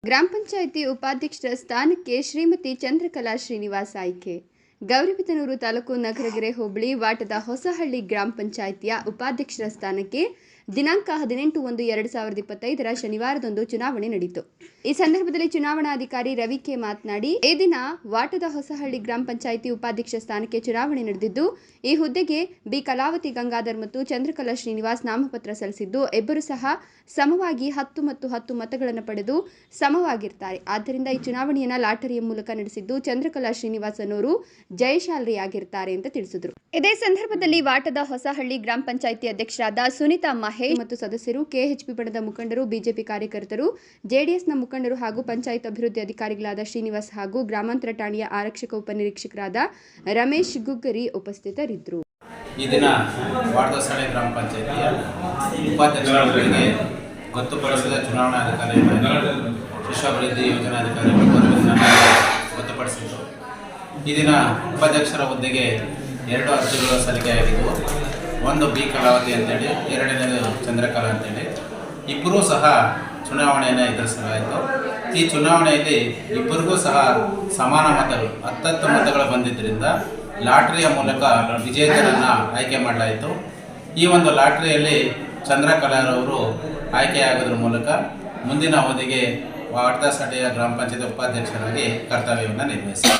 ಗ್ರಾಮ ಪಂಚಾಯಿತಿ ಉಪಾಧ್ಯಕ್ಷರ ಸ್ಥಾನಕ್ಕೆ ಶ್ರೀಮತಿ ಚಂದ್ರಕಲಾ ಶ್ರೀನಿವಾಸ್ ಆಯ್ಕೆ. ಗೌರಿಬಿದನೂರು ತಾಲೂಕು ನಗರಗೆರೆ ಹೋಬಳಿ ವಾಟದ ಹೊಸಹಳ್ಳಿ ಗ್ರಾಮ ಪಂಚಾಯಿತಿಯ ಉಪಾಧ್ಯಕ್ಷರ ಸ್ಥಾನಕ್ಕೆ ದಿನಾಂಕ 18/1/2025 ಶನಿವಾರದಂದು ಚುನಾವಣೆ ನಡೆಯಿತು. ಈ ಸಂದರ್ಭದಲ್ಲಿ ಚುನಾವಣಾಧಿಕಾರಿ ರವಿ ಕೆ ಮಾತನಾಡಿ, ಈ ದಿನ ವಾಟದ ಹೊಸಹಳ್ಳಿ ಗ್ರಾಮ ಪಂಚಾಯಿತಿ ಉಪಾಧ್ಯಕ್ಷ ಸ್ಥಾನಕ್ಕೆ ಚುನಾವಣೆ ನಡೆದಿದ್ದು, ಈ ಹುದ್ದೆಗೆ ಬಿ ಕಲಾವತಿ ಗಂಗಾಧರ್ ಮತ್ತು ಚಂದ್ರಕಲಾ ಶ್ರೀನಿವಾಸ್ ನಾಮಪತ್ರ ಸಲ್ಲಿಸಿದ್ದು, ಇಬ್ಬರು ಸಹ ಸಮವಾಗಿ 10 ಮತ್ತು 10 ಮತಗಳನ್ನು ಪಡೆದು ಸಮವಾಗಿರ್ತಾರೆ. ಆದ್ದರಿಂದ ಈ ಚುನಾವಣೆಯನ್ನು ಲಾಟರಿಯ ಮೂಲಕ ನಡೆಸಿದ್ದು, ಚಂದ್ರಕಲಾ ಶ್ರೀನಿವಾಸ್ ಅನ್ನೋರು ಜಯಶಾಲಿಯಾಗಿರ್ತಾರೆ ಅಂತ ತಿಳಿಸಿದರು. ಇದೇ ಸಂದರ್ಭದಲ್ಲಿ ವಾಟದ ಹೊಸಹಳ್ಳಿ ಗ್ರಾಮ ಪಂಚಾಯಿತಿ ಅಧ್ಯಕ್ಷರಾದ ಸುನೀತಾ ಮಹೇಶ್ ಮತ್ತು ಸದಸ್ಯರು, ಕೆಎಚ್ಪಿ ಬಣದ ಮುಖಂಡರು, ಬಿಜೆಪಿ ಕಾರ್ಯಕರ್ತರು, ಜೆಡಿಎಸ್ನ ಮುಖಂಡರು ಹಾಗೂ ಪಂಚಾಯತ್ ಅಭಿವೃದ್ಧಿ ಅಧಿಕಾರಿಗಳಾದ ಶ್ರೀನಿವಾಸ್ ಹಾಗೂ ಗ್ರಾಮಾಂತರ ಠಾಣೆಯ ಆರಕ್ಷಕ ಉಪನಿರೀಕ್ಷಕರಾದ ರಮೇಶ್ ಗುಗ್ಗರಿ ಉಪಸ್ಥಿತರಿದ್ದರು. ಈ ದಿನ ವಾಟದ ಹೊಸಹಳ್ಳಿ ಗ್ರಾಮ ಪಂಚಾಯಿತಿಯ ಉಪಾಧ್ಯಕ್ಷರಿಗೆ ಗೊತ್ತುಪಡಿಸಿದ ಚುನಾವಣಾಧಿಕಾರಿಗಳು ಶಿಶುಅಭಿವೃದ್ಧಿ ಯೋಜನಾಧಿಕಾರಿಗಳು ಗೊತ್ತುಪಡಿಸಿದರು. ಈ ದಿನ ಉಪಾಧ್ಯಕ್ಷರ ಹುದ್ದೆಗೆ 2 ಅರ್ಜಿಗಳು ಸಲ್ಲಿಕೆಯಾಗಿದ್ದವು. ಒಂದು ಬಿ ಕಲಾವತಿ ಅಂತೇಳಿ, ಎರಡನೇದು ಚಂದ್ರಕಲಾ ಅಂತೇಳಿ. ಇಬ್ಬರೂ ಸಹ ಚುನಾವಣೆಯನ್ನು ಎದುರಿಸಲಾಯಿತು. ಈ ಚುನಾವಣೆಯಲ್ಲಿ ಇಬ್ಬರಿಗೂ ಸಹ ಸಮಾನ ಮತಗಳು 10 ಮತಗಳು ಬಂದಿದ್ದರಿಂದ ಲಾಟ್ರಿಯ ಮೂಲಕ ವಿಜೇತರನ್ನು ಆಯ್ಕೆ ಮಾಡಲಾಯಿತು. ಈ ಒಂದು ಲಾಟ್ರಿಯಲ್ಲಿ ಚಂದ್ರಕಲಾರವರು ಆಯ್ಕೆಯಾಗೋದ್ರ ಮೂಲಕ ಮುಂದಿನ ಅವಧಿಗೆ ವಾಟದ ಹೊಸಹಳ್ಳಿಯ ಗ್ರಾಮ ಪಂಚಾಯತ್ ಉಪಾಧ್ಯಕ್ಷರಾಗಿ ಕರ್ತವ್ಯವನ್ನು ನಿರ್ವಹಿಸಿದರು.